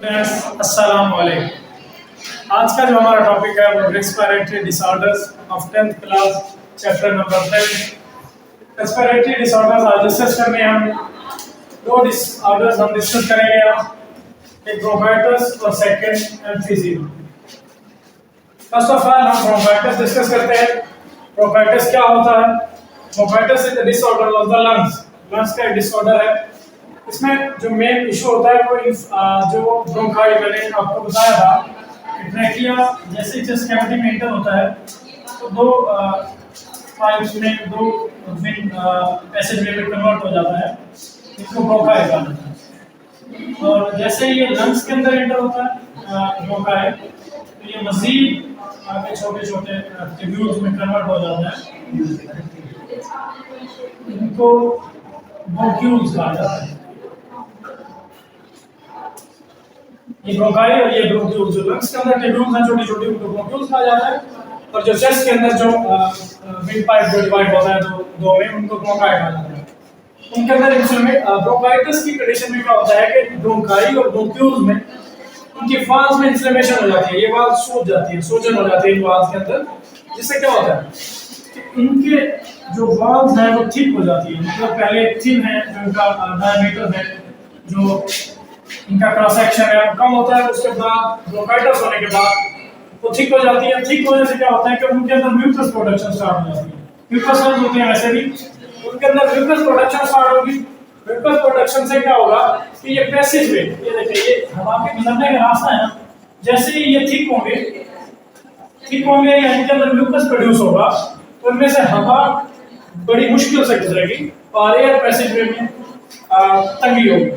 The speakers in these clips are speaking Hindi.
अस्सलाम वालेकुम। आज का जो हमारा टॉपिक है वो respiratory disorders of 10th class chapter number 10 respiratory disorders. आज डिस्कस करने हम दो डिसऑर्डर्स हम डिस्कस करेंगे आज, एक ब्रोंकाइटिस और सेकंड एम्फीजीमा। फर्स्ट ऑफ ऑल हम ब्रोंकाइटिस डिस्कस करते हैं। ब्रोंकाइटिस क्या होता है? Bronchitis is a disorder of the lungs. Lungs का एक डिसऑर्डर है। इसमें जो मेन इशू होता है वो जो ब्रोंकाई मैंने आपको बताया था कि ट्रैकिया जैसे ही चेस्ट कैविटी में एंटर होता है तो दो पाइप्स में दो पैसेजवे में कन्वर्ट हो जाता है, इसको ब्रोंकाई कहा जाता है। और जैसे ये लंग्स के अंदर एंटर होता है ब्रोंकाई, तो ये मजीद आगे छोटे छोटे ट्यूब्यूल्स में कन्वर्ट हो जाता है, इनको ब्रोंक्यूल्स कहा जाता है। ये ब्रोंकाई और ये ब्रोंक्यूल्स, जो लंग्स के अंदर ट्यूब्यूल्स हैं छोटी छोटी, उनको ब्रोंक्यूल्स कहा जाता है। और जो चेस्ट के अंदर जो विंड पाइप जो डिवाइड होता है दो में, उनको ब्रोंकाई कहा जाता है। उनके अंदर ब्रोंकाइटिस की कंडीशन में क्या होता है कि ब्रोंकाई और ब्रोंक्यूल्स में उनकी वाल्स में इन्फ्लेमेशन हो जाती है, ये वाल्स सूज जाती है, सूजन हो जाती है इन वाल्स के अंदर, जिससे क्या होता है कि इनके जो वाल्स हैं वो ठीक हो जाती है। मतलब पहले थिन है, जो इनका डायमीटर है, जो इनका क्रॉस सेक्शन है वो कम होता है, उसके बाद ब्रोंकाइटिस होने के बाद वो ठीक हो जाती है। ठीक होने से क्या होता है कि उनके अंदर म्यूकस प्रोडक्शन स्टार्ट हो जाती है। म्यूकस होते हैं वैसे भी, उनके अंदर म्यूकस प्रोडक्शन स्टार्ट होगी। म्यूकस प्रोडक्शन से क्या होगा कि ये पैसेज वे, ये देखिए ये हवा के गुजरने का रास्ता है ना, जैसे ही ये ठीक होंगे या इनके अंदर म्यूकस प्रोड्यूस होगा तो इनमें से हवा बड़ी मुश्किल से गुजरेगी और एयर पैसेज वे में तंगी होगी,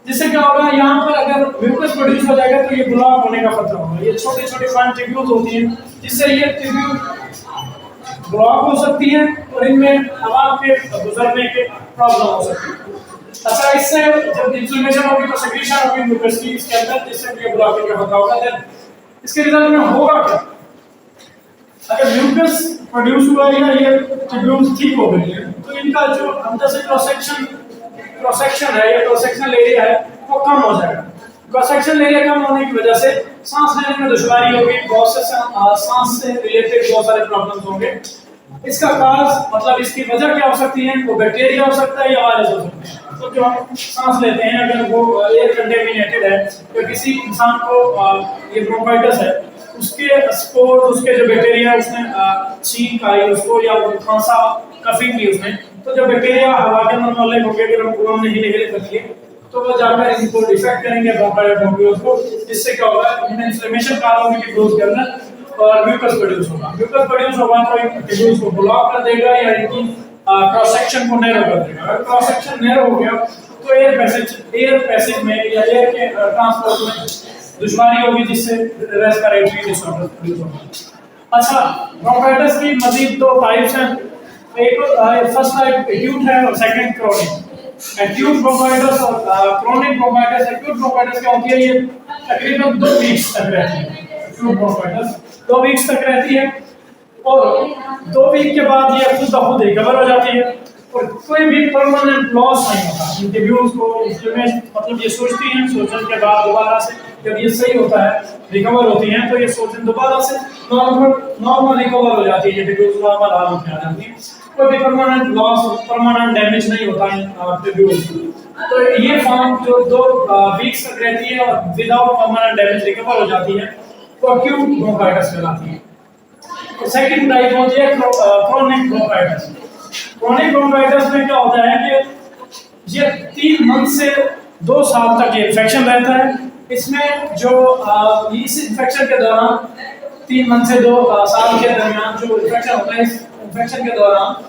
जिससे क्या होगा यहाँ पर अगर म्यूकस प्रोड्यूस हो जाएगा तो ये ब्लॉक होने का खतरा होगा। ये छोटे छोटे फाइन ट्यूब्यूल्स होती हैं, जिससे ये ट्यूब्यूल ब्लॉक हो सकती है और इनमें हवा के गुजरने के प्रॉब्लम हो सकती है। अच्छा, इससे जब इन्फ्लेमेशन होगी तो सेक्रेशन होगी म्यूकस की इसके अंदर, जिससे ये ब्लॉकिंग का खतरा होगा। देन इसके रिजल्ट में होगा क्या? अगर म्यूकस प्रोड्यूस हुआ या ये ट्यूब्यूल्स ठीक हो गई है तो इनका जो अंदर से क्रॉस सेक्शन है या क्रॉस सेक्शनल एरिया है वो कम हो जाएगा। क्रॉस सेक्शनल एरिया कम होने की वजह से सांस लेने में दुश्वारी होगी, बहुत से सांस से रिलेटेड बहुत सारे प्रॉब्लम्स होंगे। इसका काज मतलब इसकी वजह क्या हो सकती है? वो बैक्टीरिया हो सकता है या वायरस हो सकता है। तो जो हम सांस लेते हैं अगर वो एयर कंटेमिनेटेड है तो किसी इंसान को ये ब्रोंकाइटिस है, उसके स्पोर, उसके जो बैक्टीरिया उसने छींक आई उसको या वो खांसा कफिंग की उसने, तो जो बैक्टीरिया हवा के अंदर मौजूद होंगे, अगर हम कुआं में नहीं रखिए तो वो जाकर इनको डिफेक्ट करेंगे ब्रोंकाइटिस को, जिससे क्या होगा इनमें इन्फ्लेमेशन का होगी कि ब्रोंक्स के अंदर और म्यूकस प्रोड्यूस होगा। म्यूकस प्रोड्यूस होगा तो इन ट्यूब्यूल्स को ब्लॉक कर देगा या इनकी क्रॉस सेक्शन को नैरो कर देगा। अगर क्रॉस सेक्शन नैरो हो गया तो एयर पैसेज में या एयर के ट्रांसपोर्ट में दुश्वारी होगी, जिससे रेस्पिरेटरी डिसऑर्डर प्रोड्यूस होगा। अच्छा, ब्रोंकाइटिस की मजीद दो टाइप्स हैं। एक फर्स्ट टाइप एक्यूट है और सेकंड क्रोनिक। एक्यूट ब्रोंकाइटिस और क्रोनिक ब्रोंकाइटिस। एक्यूट ब्रोंकाइटिस क्या होती है? ये तकरीबन 2 वीक्स तक रहती है। एक्यूट ब्रोंकाइटिस 2 वीक्स तक रहती है और 2 वीक के बाद ये खुद ब खुद रिकवर हो जाती है और कोई भी परमानेंट लॉस नहीं होता। ट्यूब्यूल्स को इन्फ्लेमेशन मतलब ये सोचती हैं, सोचने के बाद दोबारा से जब ये सही होता है, रिकवर होती हैं, तो ये सोचन दोबारा से नॉर्मल रिकवर हो जाती है, ये ट्यूब्यूल्स नॉर्मल हालत में आ जाती है। कोई भी परमानेंट लॉस, परमानेंट डैमेज नहीं होता है ट्यूब्यूल्स को। तो ये फॉर्म जो 2 वीक्स तक रहती है और विदाउट परमानेंट डैमेज रिकवर हो जाती है, वो एक्यूट ब्रोंकाइटिस कहलाती है। तो सेकंड टाइप होती है क्रोनिक ब्रोंकाइटिस। क्रोनिक ब्रोंकाइटिस में क्या होता है कि ये 3 मंथ से 2 साल तक ये इन्फेक्शन रहता है। इसमें जो इस इन्फेक्शन के दौरान 3 मंथ से 2 साल के दरमियान जो इन्फेक्शन होता है, इस इन्फेक्शन के दौरान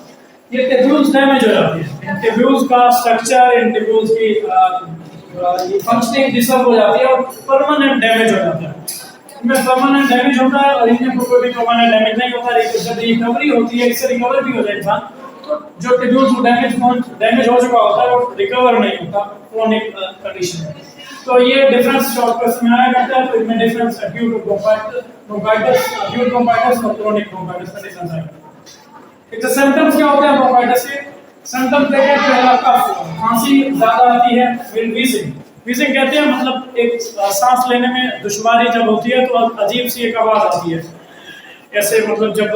ये ट्यूब्यूल्स डैमेज हो जाती है। इन ट्यूब्यूल्स का स्ट्रक्चर, इन ट्यूब्यूल्स की फंक्शनिंग डिस्टर्ब हो जाती है और परमानेंट डैमेज हो जाता है। इनमें परमानेंट डैमेज होता है और इनमें कोई भी परमानेंट डैमेज नहीं होता है। जब रिकवरी होती है, इससे रिकवर भी हो जाए इंसान, तो जो ट्यूब्यूल्स डैमेज हो चुका होता है वो रिकवर नहीं होता क्रोनिक कंडीशन में। तो ये डिफरेंस शॉर्टकट्स में आया करता है। तो इसमें डिफरेंस एक्यूट ब्रोंकाइटिस और क्रोनिक ब्रोंकाइटिस का डिफरेंस है। इसके सिम्पटम्स क्या होते हैं ब्रोंकाइटिस के? सिम्पटम्स देखें, पहला कफ, खांसी ज्यादा आती है, विल वीजिंग, व्हीजिंग कहते हैं मतलब एक सांस लेने में दुश्वारी जब होती है तो अजीब सी एक आवाज आती है, ऐसे मतलब जब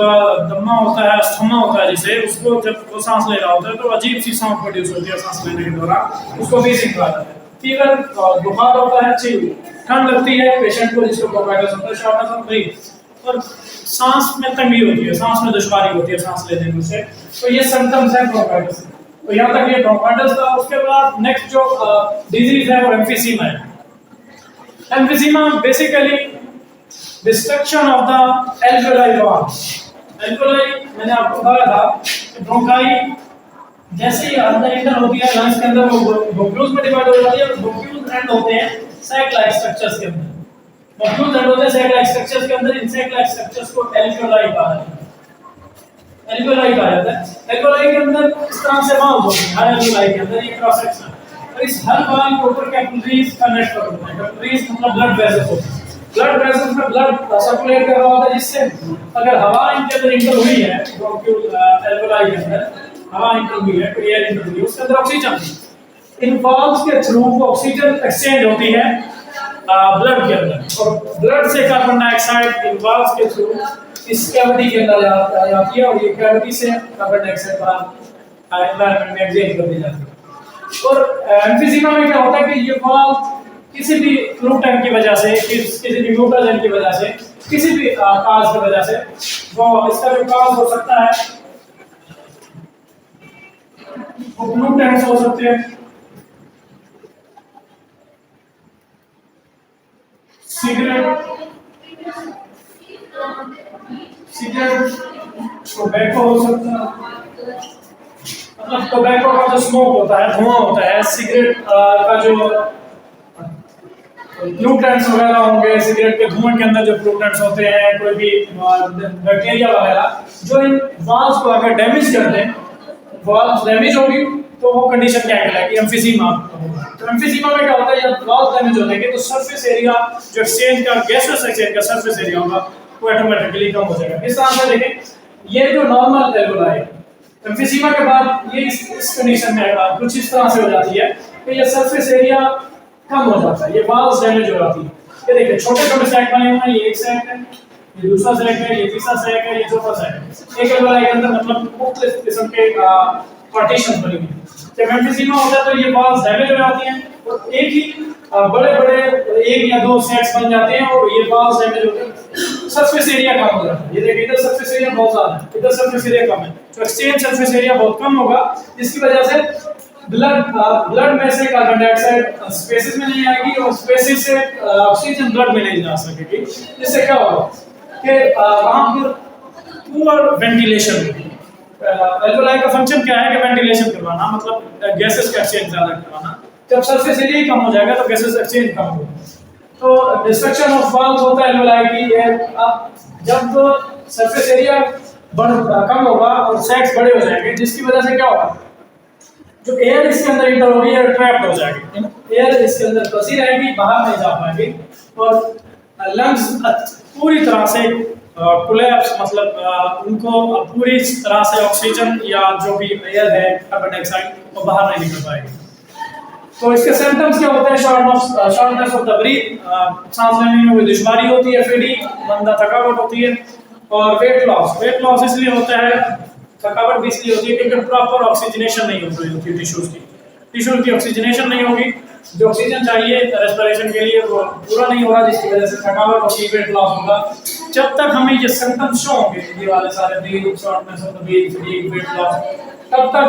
दम्मा होता है, अस्थमा होता है जिसे, उसको जब वो सांस ले रहा होता है तो अजीब सी साउंड प्रोड्यूस होती है सांस लेने के दौरान, उसको व्हीजिंग कहा जाता है। फीवर, बुखार होता है, ठंड लगती है पेशेंट को जिसको ब्रोंकाइटिस होता है, शॉर्टनेस ऑफ ब्रीथ, और सांस में तंगी होती है, सांस में दुश्वारी होती है सांस लेने में से, तो ये सिम्टम्स हैं ब्रोंकाइटिस। तो यहाँ तक ये ब्रोंकाइटिस था। उसके बाद नेक्स्ट जो डिजीज है वो एम्फीसीमा है। Emphysema basically destruction of the alveoli wall. Alveoli मैंने आपको बताया था कि ब्रोंकाई जैसे ही अंदर एंटर होती है लंग्स के अंदर, वो ब्रोंक्यूल्स में डिवाइड हो जाती है, ब्रोंक्यूल्स एंड होते हैं सैक लाइक स्ट्रक्चर्स के अंदर। ब्रोंक्यूल्स एंड होते हैं सैक लाइक स्ट्रक्चर्स के अंदर, इन सैक लाइक स्ट्रक्चर्स को एल्वेओलाई कहा जाता है। एल्वेओलाई कहा जाता है। एल्वेओलाई के अंदर इस तरह से वाल्व होते हैं, हर एल्वेओलाई के अंदर ये क्रॉस सेक्शन, और इस हर वाल्व के ऊपर कैपिलरीज का नेटवर्क होता है। कैपिलरीज मतलब ब्लड वेसल्स होते हैं। ब्लड वेसल्स में ब्लड सर्कुलेट कर रहा होता है, जिससे अगर हवा इनके अंदर इंटर हुई है, ब्रोंक्यूल एल्वेओलाई के अंदर हवा इंटर हुई है, एयर इंटर हुई है, उसके अंदर ऑक्सीजन, इन वाल्व्स के थ्रू वो ऑक्सीजन एक्सचेंज होती है ब्लड के अंदर, और ब्लड से कार्बन डाइऑक्साइड इन वाल्व्स के थ्रू इस कैविटी के अंदर जाती है, और ये कैविटी से कार्बन डाइऑक्साइड बाहर एनवायरनमेंट में एक्सचेंज कर दी जाती है। और एम्फीसीमा में क्या होता है कि ये वाल्व किसी भी फ्लूटन की वजह से, किसी भी म्यूटाजन की वजह से, किसी भी काज की वजह से, वो इसका जो काज हो सकता है वो ग्लूटेंस हो सकते हैं, सिगरेट, टोबैको हो सकता है, मतलब टोबैको का जो स्मोक होता है, धुआं होता है, सिगरेट का जो ग्लूटेंस वगैरह होंगे, सिगरेट के धुएं के अंदर जो ग्लूटेंस होते हैं, कोई भी बैक्टीरिया वगैरह जो इन वाल्व्स को अगर डैमेज कर दें, वाल्व डैमेज होगी तो वो कंडीशन क्या कहलाएगी, एम्फीसीमा। तो एम्फीसीमा में क्या होता है, जब वाल्व डैमेज हो जाएंगे तो सरफेस एरिया जो एक्सचेंज का, गैसेस एक्सचेंज का सरफेस एरिया होगा वो ऑटोमेटिकली कम हो जाएगा। इस तरह से देखें, ये जो नॉर्मल एल्वेओलाई है, एम्फीसीमा के बाद ये इस कंडीशन में कुछ इस तरह से हो जाती है कि ये सरफेस एरिया कम हो जाता है, ये वाल्व डैमेज हो जाती है। ये देखिए छोटे छोटे सैक बने हुए हैं, ये एक सैक है, ये दूसरा सैक है, ये तीसरा सैक है, ये चौथा सैक है। एक एल्वेओलाई के अंदर मतलब मुख्तलिफ किस्म के पार्टीशन बने हुए हैं। जब एम्फीसीमा होता है तो ये वाल्व डैमेज हो जाती हैं, और एक ही बड़े बड़े एक या दो सैक्स बन जाते हैं, और ये वाल्व डैमेज होते हैं, सरफेस एरिया कम हो जाता है। ये देखिए इधर सरफेस एरिया बहुत ज्यादा है, इधर सरफेस एरिया कम है, तो एक्सचेंज सरफेस एरिया बहुत कम होगा, जिसकी वजह से ब्लड में से कार्बन डाइऑक्साइड स्पेसेस में नहीं आएगी, और स्पेसेस से ऑक्सीजन ब्लड में नहीं जा सकेगी। इससे क्या होगा कि वहां पर पुअर वेंटिलेशन होगी। एल्वेओलाई का फंक्शन क्या है कि वेंटिलेशन करवाना, मतलब गैसेस का एक्सचेंज ज्यादा करवाना। जब सरफेस एरिया कम हो जाएगा तो गैसेस एक्सचेंज कम होगा, तो डिस्ट्रक्शन ऑफ वाल्व्स होता है एल्वेओलाई की। अब जब सरफेस एरिया कम होगा और सैक्स बड़े हो जाएंगे, जिसकी वजह से क्या होगा, जो एयर इसके अंदर इंटर होगी, एयर ट्रैप्ड हो जाएगी, एयर इसके अंदर फंसी रहेगी, बाहर नहीं जा पाएगी, और लंग्स पूरी तरह से कोलैप्स, मतलब उनको पूरी तरह से ऑक्सीजन या जो भी एयर है कार्बन डाइऑक्साइड वो बाहर नहीं निकल पाएगी। तो इसके सिम्टम्स क्या होते हैं, शॉर्टनेस ऑफ द ब्रीथ, सांस लेने में कोई दुश्वारी होती है, फटीग, मंदा थकावट होती है, और वेट लॉस इसलिए होता है, थकावट भी इसलिए होती है क्योंकि प्रॉपर ऑक्सीजनेशन नहीं हो रही होती टिश्यूज की ऑक्सीजनेशन नहीं होगी, जो ऑक्सीजन चाहिए रेस्पिरेशन के लिए वो पूरा नहीं हो रहा, जिसकी वजह से थकावट होगी, वेट लॉस होगा। जब तक हमें ये सिम्टम्स शो होंगे, ये वाले सारे breath, shortness of the breath, fatigue, weight loss, तब तक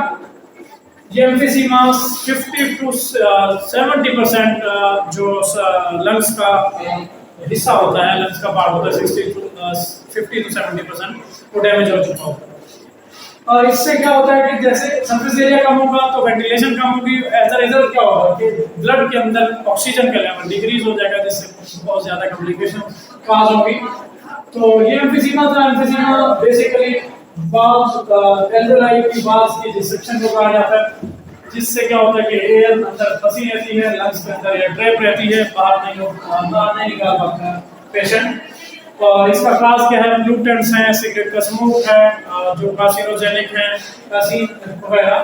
ये एम्फीसीमा 50 to 70% जो लंग्स का हिस्सा होता है, लंग्स का पार्ट होता है, 50 to 70% वो डैमेज हो चुका होता है। और इससे क्या होता है कि जैसे सरफेस एरिया कम होगा तो वेंटिलेशन कम होगी, ऐसा रिजल्ट क्या होगा कि ब्लड के अंदर ऑक्सीजन का लेवल डिक्रीज हो जाएगा, जिससे बहुत ज्यादा कॉम्प्लिकेशन काज होगी। तो ये एम्फीसीमा था। एम्फीसीमा बेसिकली वाल्व्स, एल्वेओलाई की वाल्व्स की डिस्ट्रक्शन को कहा जाता है, जिससे क्या होता है कि एयर अंदर फंसी रहती है, लंग्स के अंदर एयर ट्रैप रहती है, बाहर नहीं निकाल पाता है पेशेंट। और इसका क्लास क्या है, ग्लूटेंस हैं, सिगरेट का स्मोक है, जो कार्सिनोजेनिक है, वगैरह।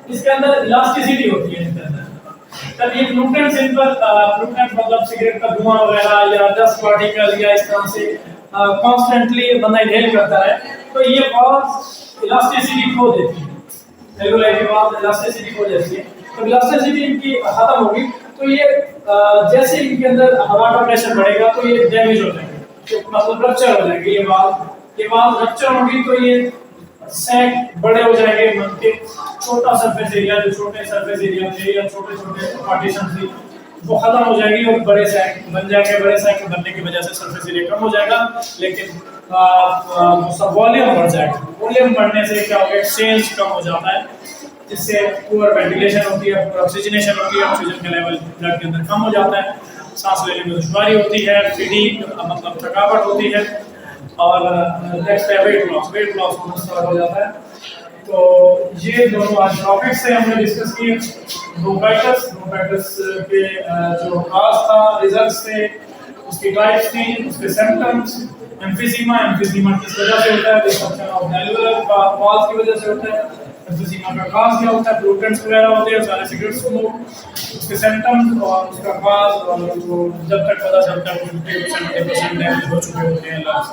इसके अंदर इलास्टिसिटी होती है, इसके अंदर तब ये ग्लूटेन सिंपल ग्लूटेन मतलब सिगरेट का धुआं वगैरह या डस्ट पार्टिकल या इस तरह से कॉन्स्टेंटली बंदा इनहेल करता है, तो ये बहुत इलास्टिसिटी खो देती है, रेगुलर के बाद इलास्टिसिटी खो जाती है। तो इलास्टिसिटी इनकी खत्म होगी तो ये जैसे इनके अंदर हवा का प्रेशर बढ़ेगा तो ये डैमेज हो जाएंगे, तो मतलब रप्चर हो जाएंगे। ये वाल्व रप्चर होगी तो ये सैक बड़े हो जाएंगे, मतलब के छोटा सरफेस एरिया, जो छोटे सरफेस एरिया थे या छोटे छोटे पार्टीशन थी वो खत्म हो जाएगी और बड़े सैक बन जाएंगे। बड़े सैक बनने की वजह से सरफेस एरिया कम हो जाएगा, लेकिन वॉल्यूम बढ़ जाएगा। वॉल्यूम बढ़ने से क्या होगा, एक्सचेंज कम हो जाता है, जिससे पुअर वेंटिलेशन होती है, पुअर ऑक्सीजनेशन होती है, ऑक्सीजन का लेवल ब्लड के अंदर कम हो जाता है, सांस लेने में दुश्वारी होती है, फटीग मतलब थकावट होती है, और नेक्स्ट है वेट लॉस होना स्टार्ट हो जाता है। तो ये दोनों आज टॉपिक्स से हमने डिस्कस किए। ब्रोंकाइटिस के जो काज था, रिजल्ट्स थे, उसकी टाइप्स थी, उसके सिम्टम्स, एम्फिजीमा किस वजह से होता है, डिस्ट्रक्शन ऑफ वैल्वुलर वॉल्स की वजह से होता है। एम्फिजीमा का काज क्या होता है, ब्लूटेंट्स वगैरह होते हैं, सारे सिगरेट स्मोक, उसके सिम्टम्स और उसका काज, और वो जब तक पता चलता है 50% डैमेज हो चुके होते हैं लंग्स।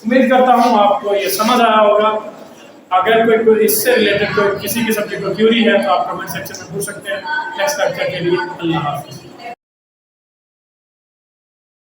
उम्मीद करता हूँ आपको ये समझ आया होगा। अगर कोई इससे रिलेटेड कोई किसी किस्म की कोई क्यूरी है तो आप कमेंट सेक्शन में पूछ सकते हैं। नेक्स्ट लेक्चर के लिए अल्लाह हाफिज़।